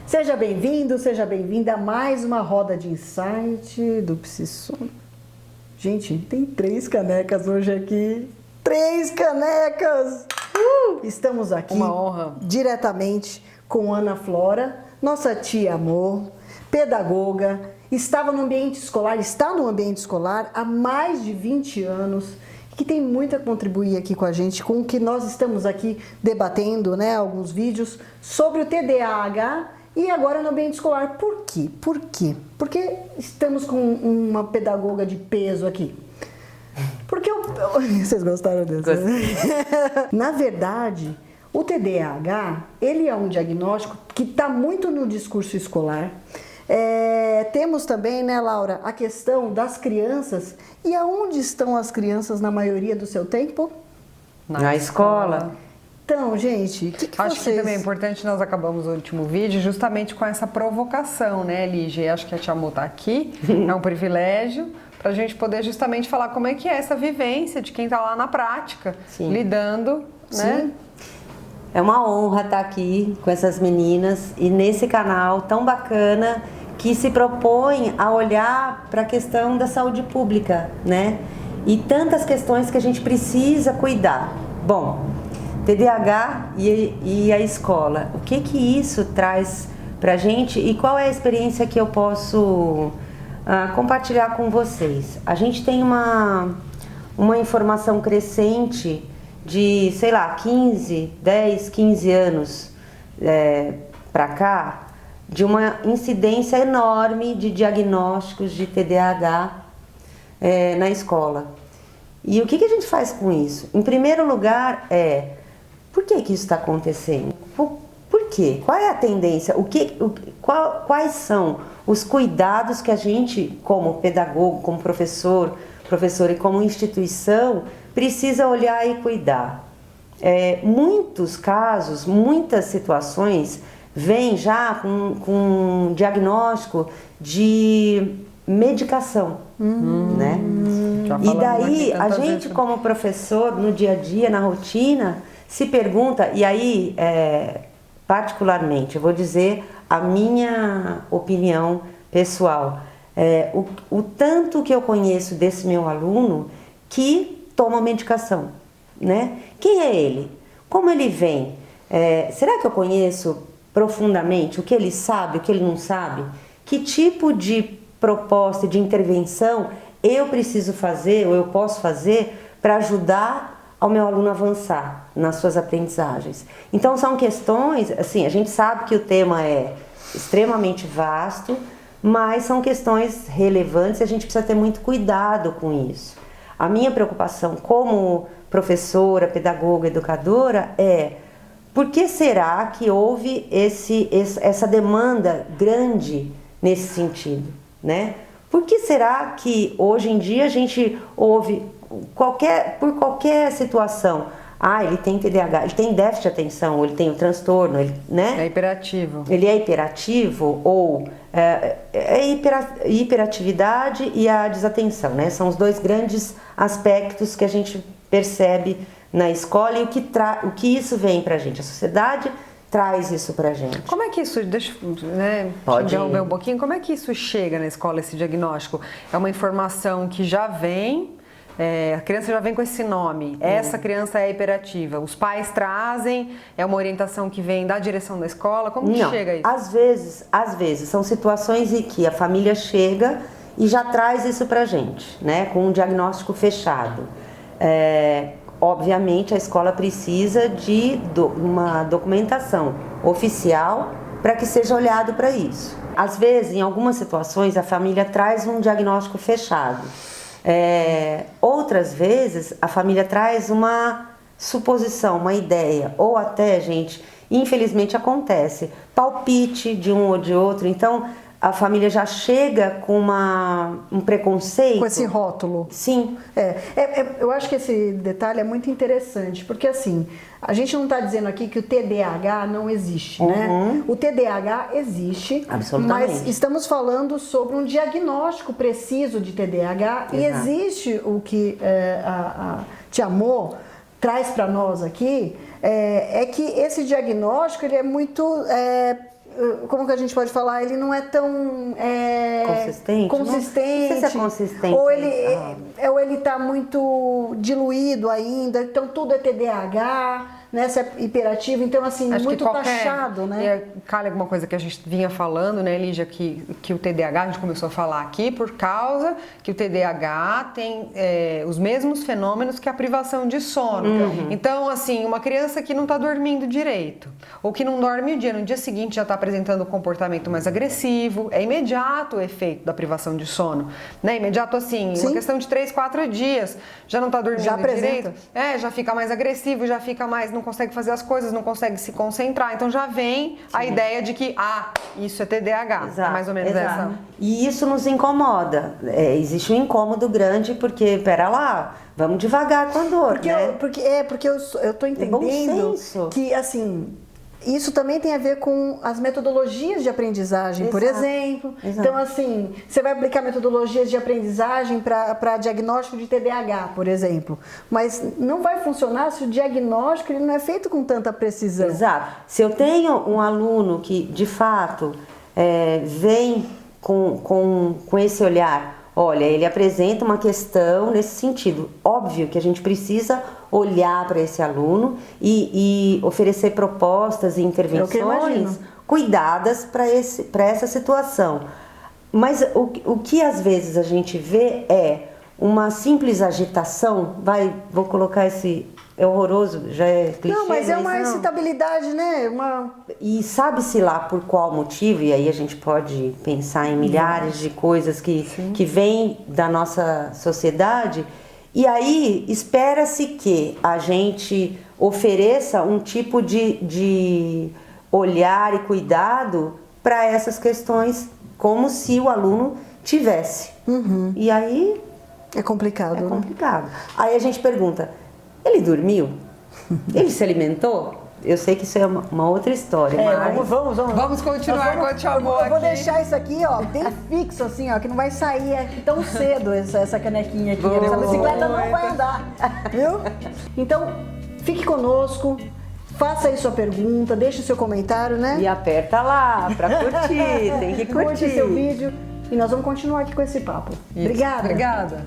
Seja bem-vindo, seja bem-vinda a mais uma roda de insight do PsiSono. Gente, tem 3 canecas hoje aqui. 3 canecas! Estamos aqui uma honra. Diretamente com Ana Flora, nossa tia amor, pedagoga, está no ambiente escolar há mais de 20 anos, que tem muito a contribuir aqui com a gente, com o que nós estamos aqui debatendo, né, alguns vídeos sobre o TDAH e agora no ambiente escolar. Por quê? Por quê? Porque estamos com uma pedagoga de peso aqui. Porque vocês gostaram dessa? Na verdade, o TDAH, ele é um diagnóstico que está muito no discurso escolar. Temos também, né, Laura, a questão das crianças. E aonde estão as crianças na maioria do seu tempo? Na escola. Então, gente, o que Acho que também é importante, nós acabamos o último vídeo justamente com essa provocação, né, Lígia? Acho que a tia Amor tá aqui, é um privilégio para a gente poder justamente falar como é que é essa vivência de quem está lá na prática, Sim. lidando, né? Sim. É uma honra estar aqui com essas meninas e nesse canal tão bacana que se propõe a olhar para a questão da saúde pública, né? E tantas questões que a gente precisa cuidar. Bom, TDAH e a escola, o que isso traz para a gente e qual é a experiência que eu posso compartilhar com vocês? A gente tem uma informação crescente de, sei lá, 10, 15 anos para cá, de uma incidência enorme de diagnósticos de TDAH na escola. E o que a gente faz com isso? Em primeiro lugar, por que isso está acontecendo? Por quê? Qual é a tendência? Quais são os cuidados que a gente, como pedagogo, como professor e como instituição, precisa olhar e cuidar? Muitos casos, muitas situações vêm já com diagnóstico de medicação, né? E daí a gente, como professor, no dia a dia, na rotina, se pergunta, e aí particularmente, eu vou dizer a minha opinião pessoal, o tanto que eu conheço desse meu aluno que toma medicação, né? Quem é ele? Como ele vem? Será que eu conheço profundamente o que ele sabe, o que ele não sabe? Que tipo de proposta, de intervenção eu preciso fazer ou eu posso fazer para ajudar ao meu aluno avançar nas suas aprendizagens? Então são questões, assim, a gente sabe que o tema é extremamente vasto, mas são questões relevantes e a gente precisa ter muito cuidado com isso. A minha preocupação como professora, pedagoga, educadora por que será que houve essa demanda grande nesse sentido, né? Por que será que hoje em dia a gente ouve por qualquer situação, ele tem TDAH, ele tem déficit de atenção, ou ele tem o transtorno, né? É hiperativo. Ele é hiperativo ou hiperatividade e a desatenção, né? São os 2 grandes aspectos que a gente percebe na escola e o que isso vem pra gente. A sociedade traz isso pra gente. Como é que isso, deixa eu interromper um pouquinho, como é que isso chega na escola, esse diagnóstico? É uma informação que já vem, a criança já vem com esse nome, essa criança é hiperativa, os pais trazem, é uma orientação que vem da direção da escola, como que chega isso? Às vezes, são situações em que a família chega e já traz isso pra gente, né, com um diagnóstico fechado. Obviamente a escola precisa de uma documentação oficial para que seja olhado para isso. Às vezes, em algumas situações, a família traz um diagnóstico fechado. Outras vezes, a família traz uma suposição, uma ideia, ou até, gente, infelizmente acontece, palpite de um ou de outro. Então, a família já chega com um preconceito. Com esse rótulo. Sim. Eu acho que esse detalhe é muito interessante, porque assim, a gente não está dizendo aqui que o TDAH não existe, né? O TDAH existe, mas estamos falando sobre um diagnóstico preciso de TDAH. Exato. E existe o que a Tia Amor traz para nós aqui, que esse diagnóstico ele é muito como que a gente pode falar? Ele não é tão consistente. Não sei se é consistente. Ou ele tá muito diluído ainda, então tudo é TDAH, né? Se é hiperativo, então assim, acho muito taxado, né? Calha alguma coisa que a gente vinha falando, né, Lígia, que o TDAH, a gente começou a falar aqui por causa que o TDAH tem os mesmos fenômenos que a privação de sono. Então, assim, uma criança que não está dormindo direito, ou que não dorme o dia, no dia seguinte já está apresentando um comportamento mais agressivo, é imediato o efeito da privação de sono, né? Imediato assim, Sim. uma questão de 3, 4 dias, já não está dormindo direito, já fica mais agressivo, já fica mais, não consegue fazer as coisas, não consegue se concentrar, então já vem a ideia de que, isso é TDAH, Exato, mais ou menos essa. E isso nos incomoda, existe um incômodo grande, porque, pera lá, vamos devagar com a dor, né? Porque eu tô entendendo bom senso. que, assim, isso também tem a ver com as metodologias de aprendizagem, por Exato, exemplo. exato. Então, assim, você vai aplicar metodologias de aprendizagem para diagnóstico de TDAH, por exemplo. Mas não vai funcionar se o diagnóstico ele não é feito com tanta precisão. Exato. Se eu tenho um aluno que, de fato, vem com esse olhar, olha, ele apresenta uma questão nesse sentido. Óbvio que a gente precisa olhar para esse aluno e oferecer propostas e intervenções cuidadas para essa situação. Mas o que às vezes a gente vê é uma simples agitação, vou colocar esse... É horroroso, já é clichê. Não, mas é uma excitabilidade, né? E sabe-se lá por qual motivo, e aí a gente pode pensar em milhares de coisas que vêm da nossa sociedade, e aí espera-se que a gente ofereça um tipo de olhar e cuidado para essas questões, como se o aluno tivesse. E aí... É complicado, né? complicado. Aí a gente pergunta... Ele dormiu? Ele se alimentou? Eu sei que isso é uma outra história, mas... Vamos continuar com o amor aqui. Eu vou deixar isso aqui, ó, bem fixo, assim, ó, que não vai sair aqui tão cedo essa canequinha aqui. Essa bicicleta não vai andar, viu? Então, fique conosco, faça aí sua pergunta, deixe o seu comentário, né? E aperta lá pra curtir, tem que curtir. Curte seu vídeo e nós vamos continuar aqui com esse papo. Isso. Obrigada. Obrigada.